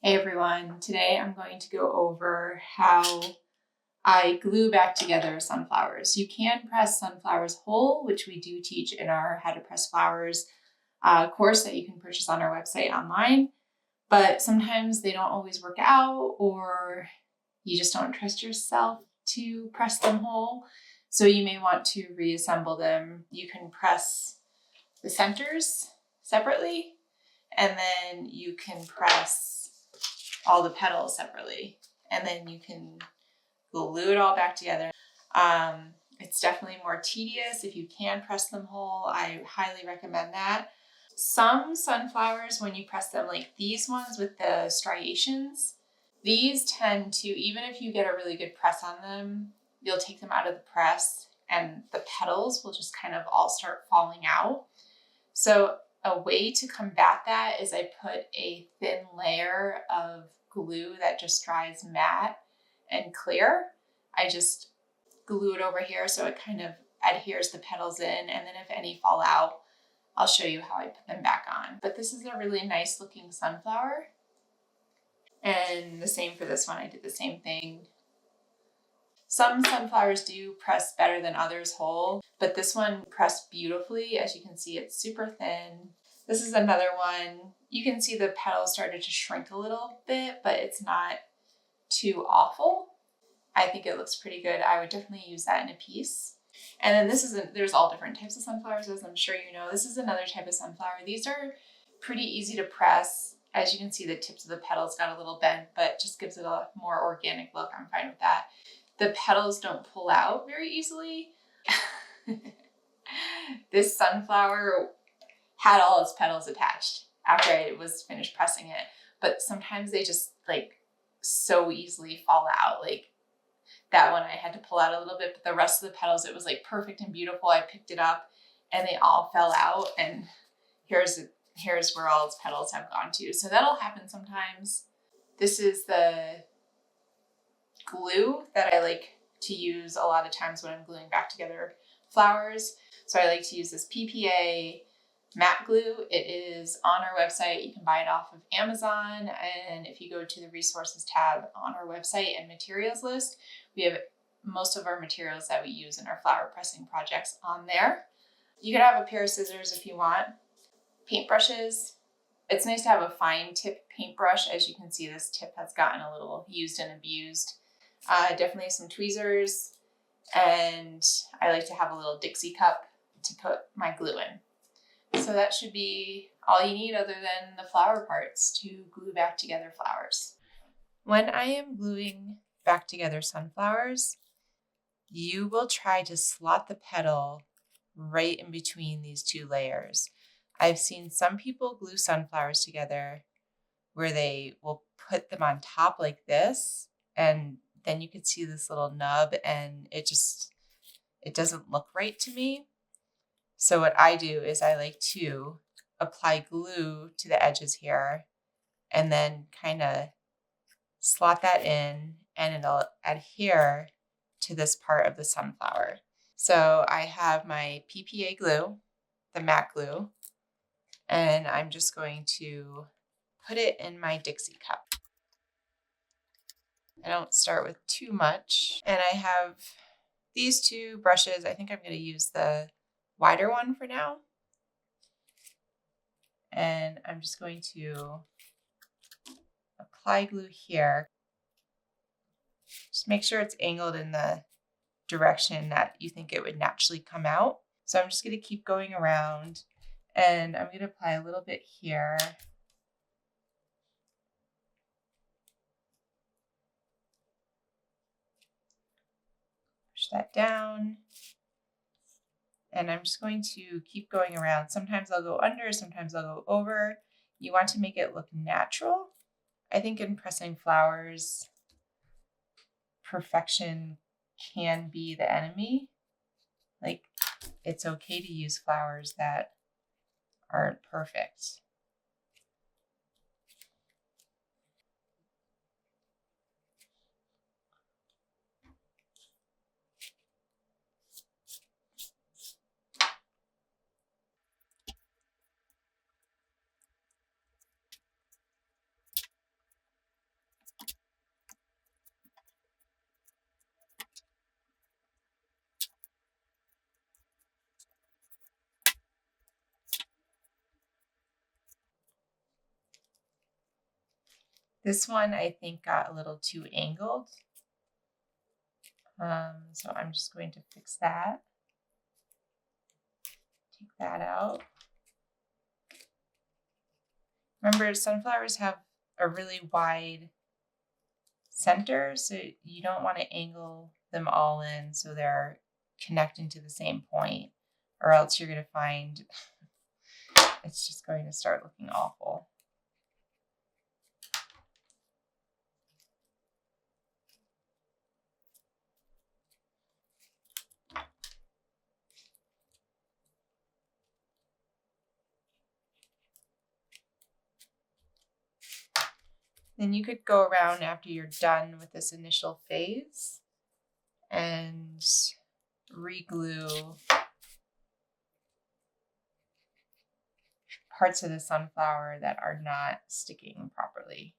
Hey everyone, today I'm going to go over how I glue back together sunflowers. You can press sunflowers whole, which we do teach in our How to Press Flowers course that you can purchase on our website online, but sometimes they don't always work out or you just don't trust yourself to press them whole. So you may want to reassemble them. You can press the centers separately, and then you can press all the petals separately, and then you can glue it all back together. It's definitely more tedious. If you can press them whole, I highly recommend that. Some sunflowers, when you press them, like these ones with the striations, these tend to, even if you get a really good press on them, you'll take them out of the press and the petals will just kind of all start falling out. So a way to combat that is I put a thin layer of glue that just dries matte and clear. I just glue it over here so it kind of adheres the petals in, and then if any fall out, I'll show you how I put them back on. But this is a really nice looking sunflower. And the same for this one, I did the same thing. Some sunflowers do press better than others whole, but this one pressed beautifully. As you can see, it's super thin. This is another one. You can see the petals started to shrink a little bit, but it's not too awful. I think it looks pretty good. I would definitely use that in a piece. And then there's all different types of sunflowers, as I'm sure you know. This is another type of sunflower. These are pretty easy to press. As you can see, the tips of the petals got a little bent, but just gives it a more organic look. I'm fine with that. The petals don't pull out very easily. This sunflower had all its petals attached after I was finished pressing it, but sometimes they just like so easily fall out. Like that one I had to pull out a little bit, but the rest of the petals, it was like perfect and beautiful. I picked it up and they all fell out, and here's where all its petals have gone to. So that'll happen sometimes. This is the glue that I like to use a lot of times when I'm gluing back together flowers. So I like to use this PPA matte glue. It is on our website. You can buy it off of Amazon. And if you go to the resources tab on our website and materials list, we have most of our materials that we use in our flower pressing projects on there. You could have a pair of scissors if you want. Paintbrushes. It's nice to have a fine tip paintbrush. As you can see, this tip has gotten a little used and abused. Definitely some tweezers, and I like to have a little Dixie cup to put my glue in. So that should be all you need other than the flower parts to glue back together flowers. When I am gluing back together sunflowers, you will try to slot the petal right in between these two layers. I've seen some people glue sunflowers together where they will put them on top like this, and then you can see this little nub, and it doesn't look right to me. So what I do is I like to apply glue to the edges here and then kind of slot that in, and it'll adhere to this part of the sunflower. So I have my PPA glue, the matte glue, and I'm just going to put it in my Dixie cup. I don't start with too much. And I have these two brushes. I think I'm going to use the wider one for now. And I'm just going to apply glue here. Just make sure it's angled in the direction that you think it would naturally come out. So I'm just going to keep going around, and I'm going to apply a little bit here. Push that down. And I'm just going to keep going around. Sometimes I'll go under, sometimes I'll go over. You want to make it look natural. I think in pressing flowers, perfection can be the enemy. Like, it's okay to use flowers that aren't perfect. This one I think got a little too angled. So I'm just going to fix that. Take that out. Remember, sunflowers have a really wide center, so you don't want to angle them all in so they're connecting to the same point, or else you're going to find it's just going to start looking awful. Then you could go around after you're done with this initial phase and re-glue parts of the sunflower that are not sticking properly.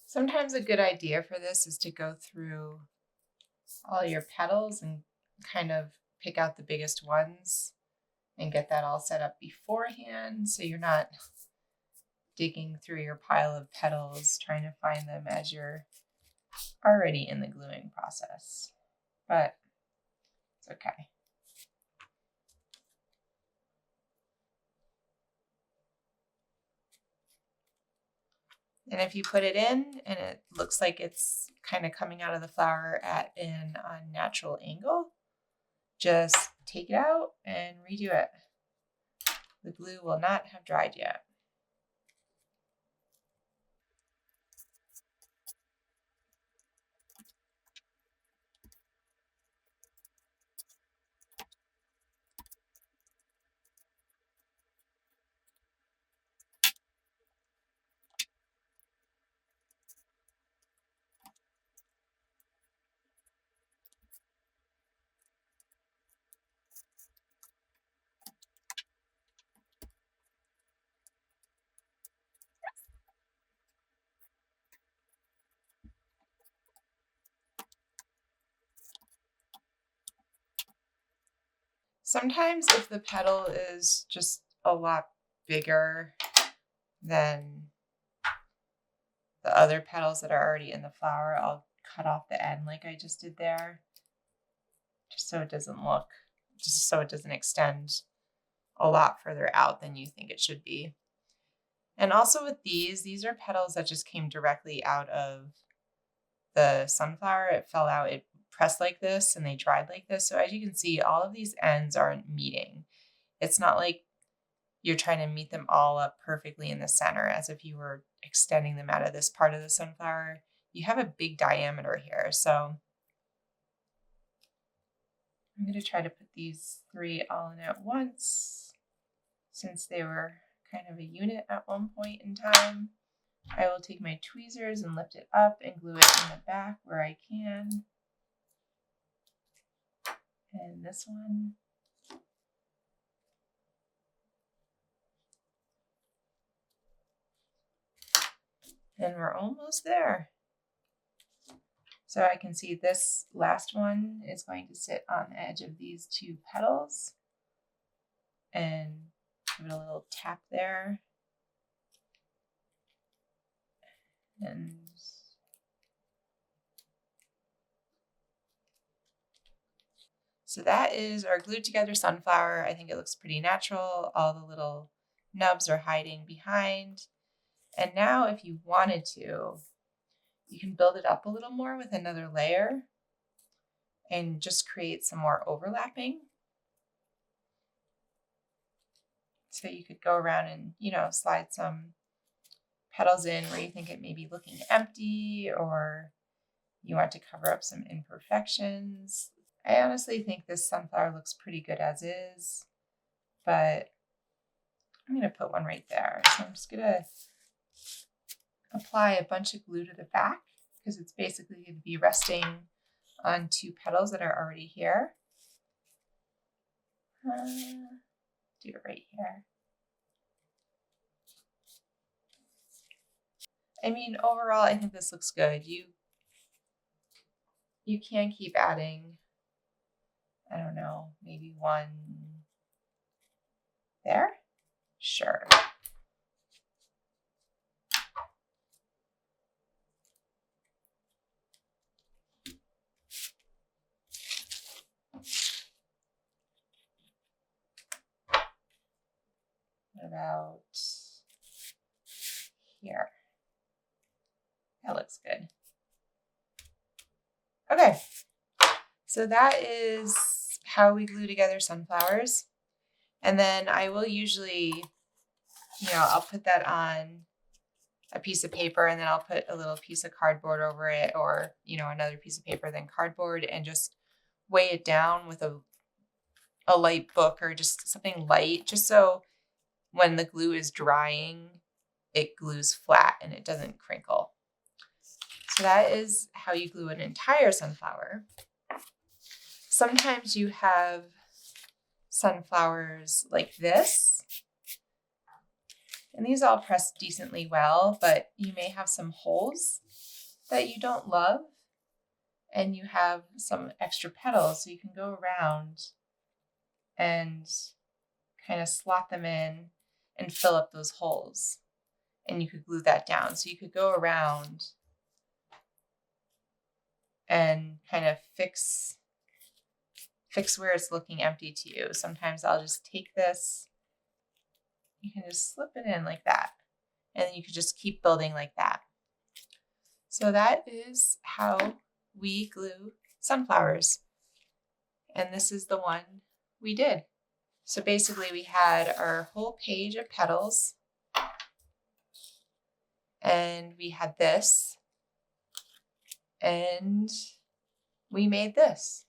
Sometimes a good idea for this is to go through all your petals and kind of pick out the biggest ones and get that all set up beforehand so you're not digging through your pile of petals trying to find them as you're already in the gluing process. But it's okay. And if you put it in and it looks like it's kind of coming out of the flower at an unnatural angle, just take it out and redo it. The glue will not have dried yet. Sometimes if the petal is just a lot bigger than the other petals that are already in the flower, I'll cut off the end like I just did there, just so it doesn't extend a lot further out than you think it should be. And also with these are petals that just came directly out of the sunflower. It fell out, it pressed like this and they dried like this. So as you can see, all of these ends aren't meeting. It's not like you're trying to meet them all up perfectly in the center as if you were extending them out of this part of the sunflower. You have a big diameter here. So I'm going to try to put these 3 all in at once since they were kind of a unit at one point in time. I will take my tweezers and lift it up and glue it in the back where I can. And this one. And we're almost there. So I can see this last one is going to sit on the edge of these 2 petals and give it a little tap there. And so that is our glued together sunflower. I think it looks pretty natural. All the little nubs are hiding behind. And now if you wanted to, you can build it up a little more with another layer and just create some more overlapping. So you could go around and, slide some petals in where you think it may be looking empty, or you want to cover up some imperfections. I honestly think this sunflower looks pretty good as is, but I'm going to put one right there. So I'm just going to apply a bunch of glue to the back because it's basically going to be resting on 2 petals that are already here. Do it right here. I mean, overall, I think this looks good. You can keep adding, I don't know, maybe one there? Sure. What about here? That looks good. Okay, so that is how we glue together sunflowers. And then I will usually, I'll put that on a piece of paper and then I'll put a little piece of cardboard over it, or, another piece of paper, then cardboard, and just weigh it down with a light book or just something light, just so when the glue is drying, it glues flat and it doesn't crinkle. So that is how you glue an entire sunflower. Sometimes you have sunflowers like this, and these all press decently well, but you may have some holes that you don't love, and you have some extra petals, so you can go around and kind of slot them in and fill up those holes, and you could glue that down. So you could go around and kind of fix where it's looking empty to you. Sometimes I'll just take this, you can just slip it in like that, and then you could just keep building like that. So that is how we glue sunflowers. And this is the one we did. So basically we had our whole page of petals, and we had this, and we made this.